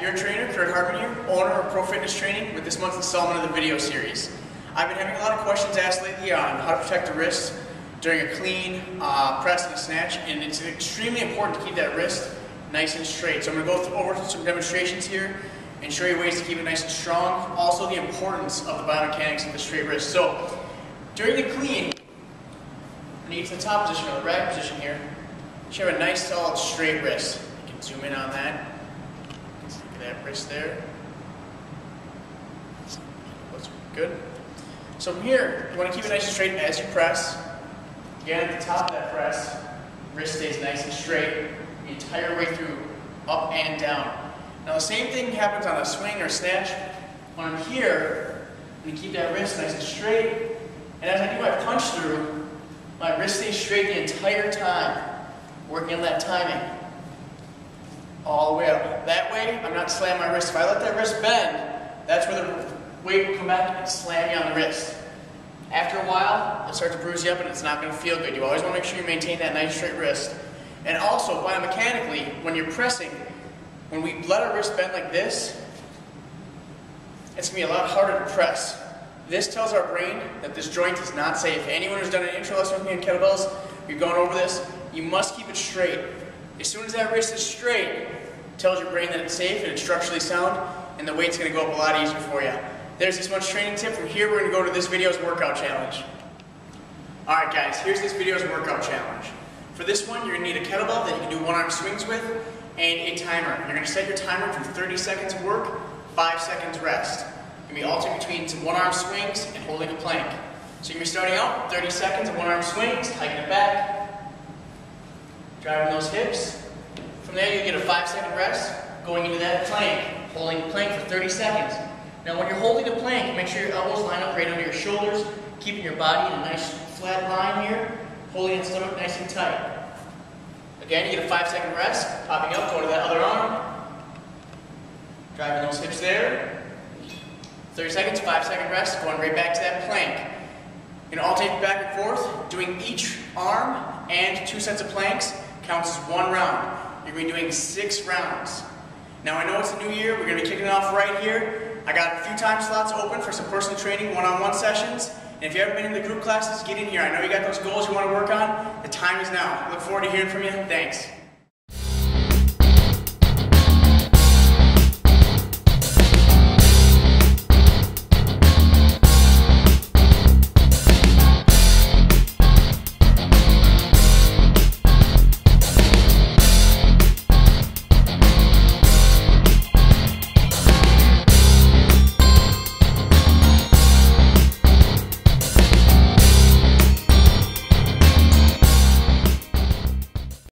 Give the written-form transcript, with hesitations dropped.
your trainer, Hartmann here, owner of Pro Fitness Training, with this month's installment of the video series. I've been having a lot of questions asked lately on how to protect the wrist during a clean, press and a snatch, and it's extremely important to keep that wrist nice and straight. So I'm going to go over some demonstrations here and show you ways to keep it nice and strong. Also the importance of the biomechanics of the straight wrist. So during the clean, when you get to the top position or the rack position here, you should have a nice solid straight wrist. You can zoom in on that. Look at that wrist there. Looks good. So from here, you want to keep it nice and straight as you press. Again, at the top of that press, wrist stays nice and straight the entire way through, up and down. Now the same thing happens on a swing or snatch. When I'm here, I'm going to keep that wrist nice and straight, and as I do my punch through, my wrist stays straight the entire time, working on that timing. All the way up. That way, I'm not slamming my wrist. If I let that wrist bend, that's where the weight will come back and slam you on the wrist. After a while, it'll start to bruise you up and it's not going to feel good. You always want to make sure you maintain that nice straight wrist. And also, biomechanically, when you're pressing, when we let our wrist bend like this, it's going to be a lot harder to press. This tells our brain that this joint is not safe. Anyone who's done an intro lesson with me on kettlebells, you've gone over this, you must keep it straight. As soon as that wrist is straight, it tells your brain that it's safe and it's structurally sound, and the weight's going to go up a lot easier for you. There's this much training tip. From here, we're going to go to this video's workout challenge. Alright guys, here's this video's workout challenge. For this one, you're going to need a kettlebell that you can do one-arm swings with, and a timer. You're going to set your timer to 30 seconds of work, 5 seconds rest. You're going to be alternating between some one-arm swings and holding a plank. So you're going to be starting out, 30 seconds of one-arm swings, hiking it back, driving those hips. From there, you get a 5-second rest, going into that plank, holding the plank for 30 seconds. Now when you're holding the plank, make sure your elbows line up right under your shoulders, keeping your body in a nice flat line here, holding the stomach nice and tight. Again, you get a 5-second rest, popping up, go to that other arm, driving those hips there. 30 seconds, 5-second rest, going right back to that plank. You're going to alternate back and forth, doing each arm and 2 sets of planks counts as 1 round. You're going to be doing 6 rounds. Now I know it's a new year, we're going to be kicking it off right here. I got a few time slots open for some personal training, one-on-one sessions. And if you haven't been in the group classes, get in here. I know you got those goals you want to work on. The time is now. Look forward to hearing from you. Thanks.